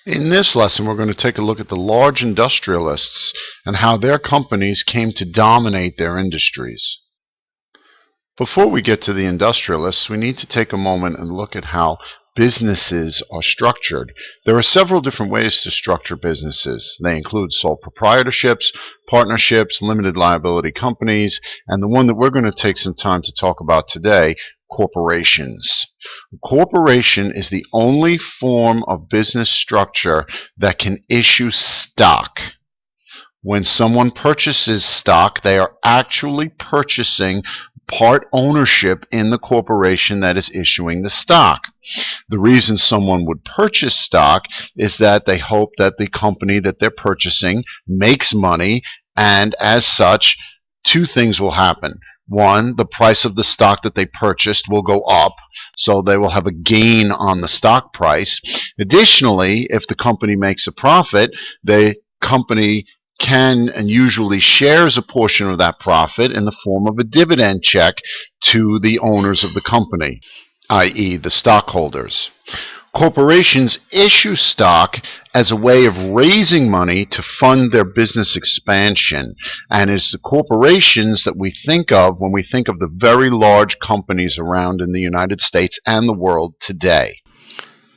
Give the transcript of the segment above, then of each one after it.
In this lesson, we're going to take a look at the large industrialists and how their companies came to dominate their industries. Before we get to the industrialists, we need to take a moment and look at how businesses are structured. There are several different ways to structure businesses. They include sole proprietorships, partnerships, limited liability companies, and the one that we're going to take some time to talk about today, corporations. A corporation is the only form of business structure that can issue stock. When someone purchases stock, they are actually purchasing part ownership in the corporation that is issuing the stock. The reason someone would purchase stock is that they hope that the company that they're purchasing makes money, and as such, two things will happen. One, the price of the stock that they purchased will go up, so they will have a gain on the stock price. Additionally, if the company makes a profit, the company can and usually shares a portion of that profit in the form of a dividend check to the owners of the company, i.e. the stockholders. Corporations issue stock as a way of raising money to fund their business expansion, and it's the corporations that we think of when we think of the very large companies around in the United States and the world today.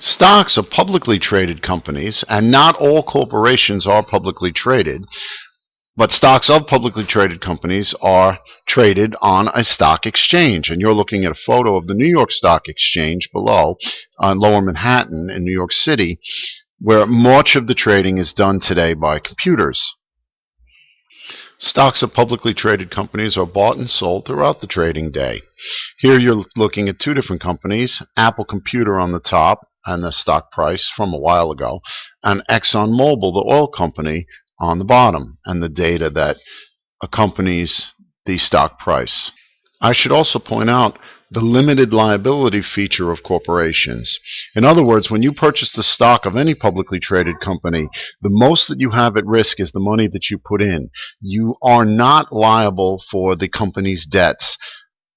Stocks of publicly traded companies, and not all corporations are publicly traded, but stocks of publicly traded companies are traded on a stock exchange. And you're looking at a photo of the New York Stock Exchange below on Lower Manhattan in New York City, where much of the trading is done today by computers. Stocks of publicly traded companies are bought and sold throughout the trading day. Here you're looking at two different companies, Apple Computer on the top, and the stock price from a while ago, and ExxonMobil, the oil company, on the bottom, and the data that accompanies the stock price. I should also point out the limited liability feature of corporations. In other words, when you purchase the stock of any publicly traded company, the most that you have at risk is the money that you put in. You are not liable for the company's debts.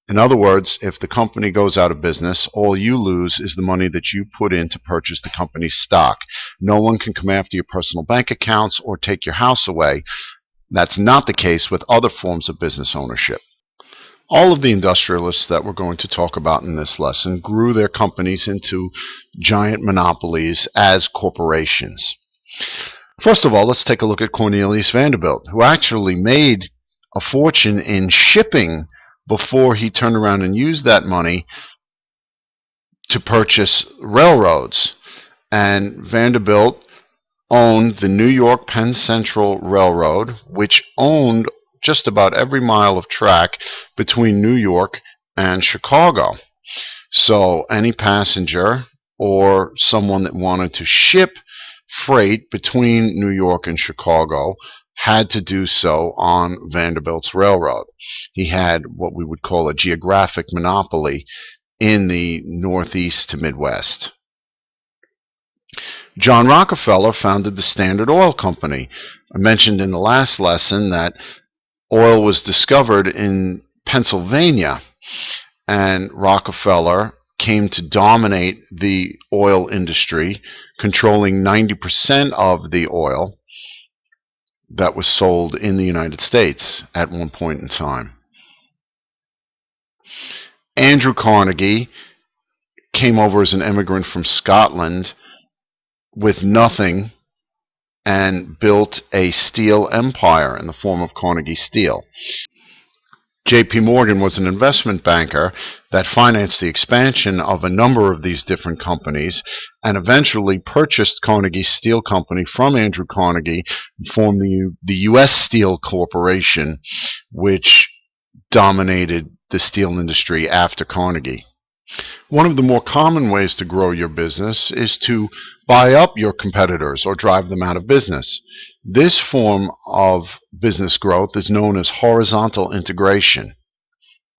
In other words, if the company goes out of business, all you lose is the money that you put in to purchase the company's stock. No one can come after your personal bank accounts or take your house away. That's not the case with other forms of business ownership. All of the industrialists that we're going to talk about in this lesson grew their companies into giant monopolies as corporations. First of all, let's take a look at Cornelius Vanderbilt, who actually made a fortune in shipping before he turned around and used that money to purchase railroads. And Vanderbilt owned the New York Penn Central Railroad, which owned just about every mile of track between New York and Chicago. So any passenger or someone that wanted to ship freight between New York and Chicago had to do so on Vanderbilt's railroad. He had what we would call a geographic monopoly in the Northeast to Midwest. John Rockefeller founded the Standard Oil Company. I mentioned in the last lesson that oil was discovered in Pennsylvania, and Rockefeller came to dominate the oil industry, controlling 90% of the oil that was sold in the United States at one point in time. Andrew Carnegie came over as an immigrant from Scotland with nothing and built a steel empire in the form of Carnegie Steel. J.P. Morgan was an investment banker that financed the expansion of a number of these different companies and eventually purchased Carnegie Steel Company from Andrew Carnegie and formed the U.S. Steel Corporation, which dominated the steel industry after Carnegie. One of the more common ways to grow your business is to buy up your competitors or drive them out of business. This form of business growth is known as horizontal integration,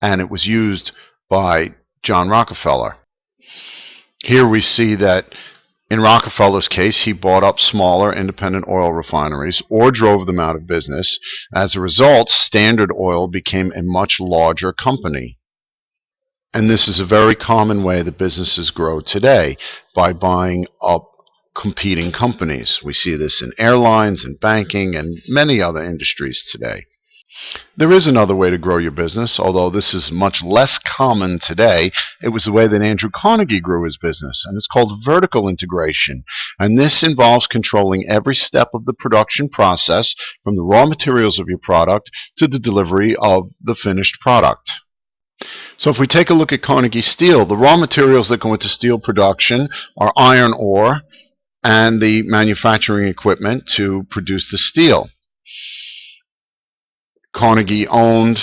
and it was used by John Rockefeller. Here we see that in Rockefeller's case, he bought up smaller independent oil refineries or drove them out of business. As a result, Standard Oil became a much larger company. And this is a very common way that businesses grow today, by buying up competing companies. We see this in airlines and banking and many other industries today. There is another way to grow your business, although this is much less common today. It was the way that Andrew Carnegie grew his business, and it's called vertical integration. And this involves controlling every step of the production process, from the raw materials of your product to the delivery of the finished product. So if we take a look at Carnegie Steel, the raw materials that go into steel production are iron ore and the manufacturing equipment to produce the steel. Carnegie owned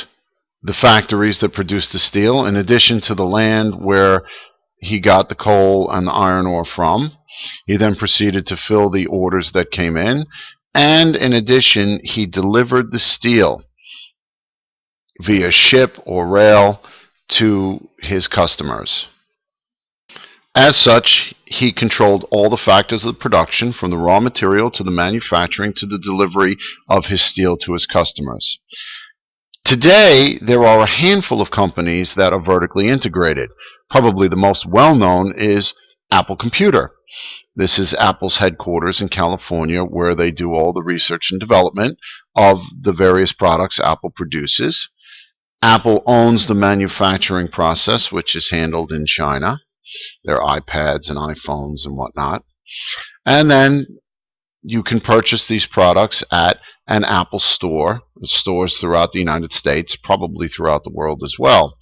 the factories that produced the steel, in addition to the land where he got the coal and the iron ore from. He then proceeded to fill the orders that came in, and in addition, he delivered the steel via ship or rail to his customers. As such, he controlled all the factors of the production, from the raw material to the manufacturing to the delivery of his steel to his customers. Today, there are a handful of companies that are vertically integrated. Probably the most well-known is Apple Computer. This is Apple's headquarters in California, where they do all the research and development of the various products Apple produces. Apple owns the manufacturing process, which is handled in China, their iPads and iPhones and whatnot. And then you can purchase these products at an Apple store, stores throughout the United States, probably throughout the world as well.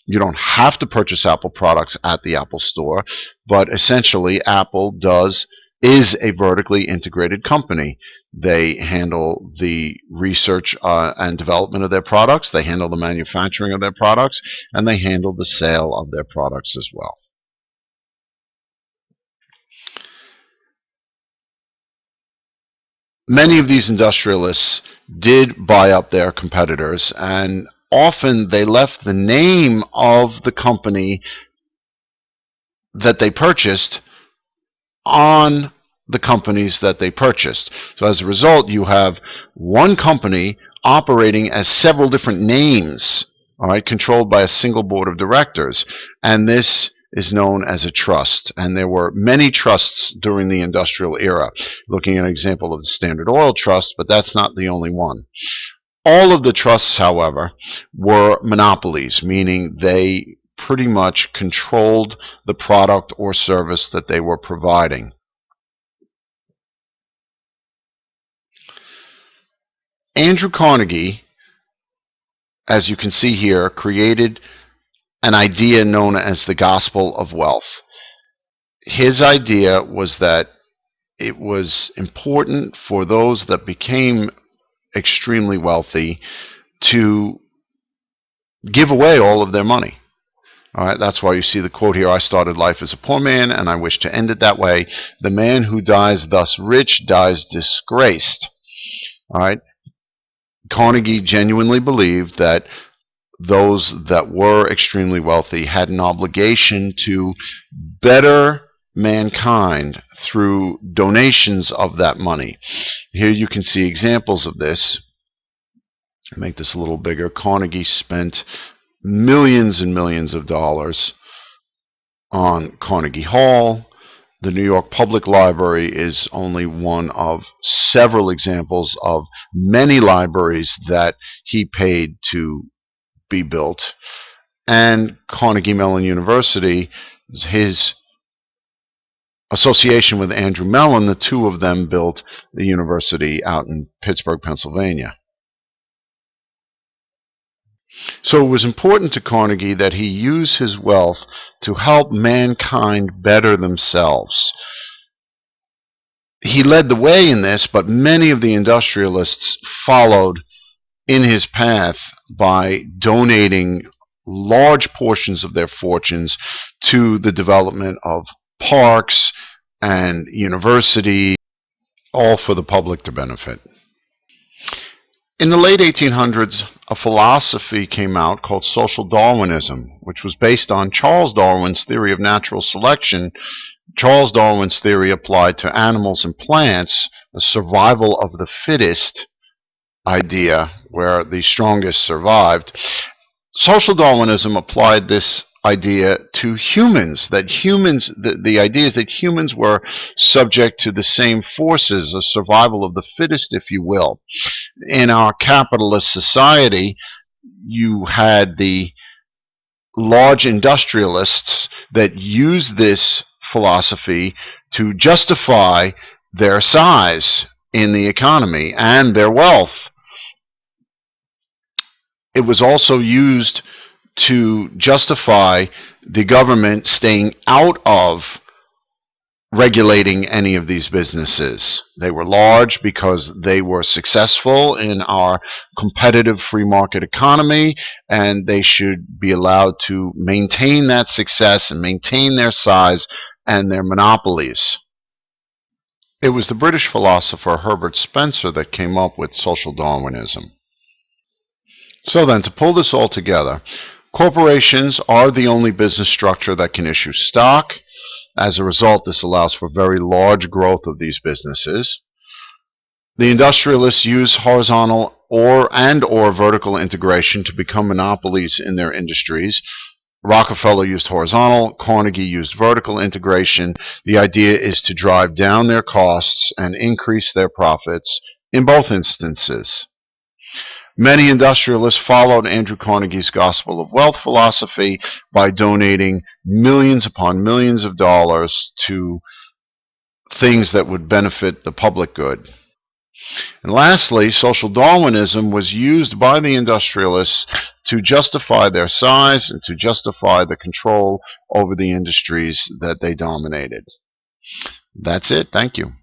You don't have to purchase Apple products at the Apple store, but essentially Apple is a vertically integrated company. They handle the research and development of their products, they handle the manufacturing of their products, and they handle the sale of their products as well. Many of these industrialists did buy up their competitors, and often they left the name of the company that they purchased on the companies that they purchased. So as a result, you have one company operating as several different names, all right, controlled by a single board of directors, and this is known as a trust. And there were many trusts during the industrial era. Looking at an example of the Standard Oil Trust, but that's not the only one. All of the trusts, however, were monopolies, meaning they pretty much controlled the product or service that they were providing. Andrew Carnegie, as you can see here, created an idea known as the gospel of wealth. His idea was that it was important for those that became extremely wealthy to give away all of their money. All right, that's why you see the quote here, "I started life as a poor man, and I wish to end it that way. The man who dies thus rich dies disgraced." All right, Carnegie genuinely believed that those that were extremely wealthy had an obligation to better mankind through donations of that money. Here you can see examples of this. Make this a little bigger. Carnegie spent millions and millions of dollars on Carnegie Hall. The New York Public Library is only one of several examples of many libraries that he paid to be built. And Carnegie Mellon University, his association with Andrew Mellon, the two of them built the university out in Pittsburgh, Pennsylvania. So it was important to Carnegie that he use his wealth to help mankind better themselves. He led the way in this, but many of the industrialists followed in his path by donating large portions of their fortunes to the development of parks and universities, all for the public to benefit. In the late 1800s, a philosophy came out called social Darwinism, which was based on Charles Darwin's theory of natural selection. Charles Darwin's theory applied to animals and plants, the survival of the fittest idea, where the strongest survived. Social Darwinism applied this idea to humans, that the idea is that humans were subject to the same forces, a survival of the fittest, if you will. In our capitalist society, you had the large industrialists that used this philosophy to justify their size in the economy and their wealth. It was also used to justify the government staying out of regulating any of these businesses. They were large because they were successful in our competitive free market economy, and they should be allowed to maintain that success and maintain their size and their monopolies. It was the British philosopher Herbert Spencer that came up with social Darwinism. So then, to pull this all together, corporations are the only business structure that can issue stock. As a result, this allows for very large growth of these businesses. The industrialists use horizontal or vertical integration to become monopolies in their industries. Rockefeller used horizontal, Carnegie used vertical integration. The idea is to drive down their costs and increase their profits in both instances. Many industrialists followed Andrew Carnegie's gospel of wealth philosophy by donating millions upon millions of dollars to things that would benefit the public good. And lastly, social Darwinism was used by the industrialists to justify their size and to justify the control over the industries that they dominated. That's it. Thank you.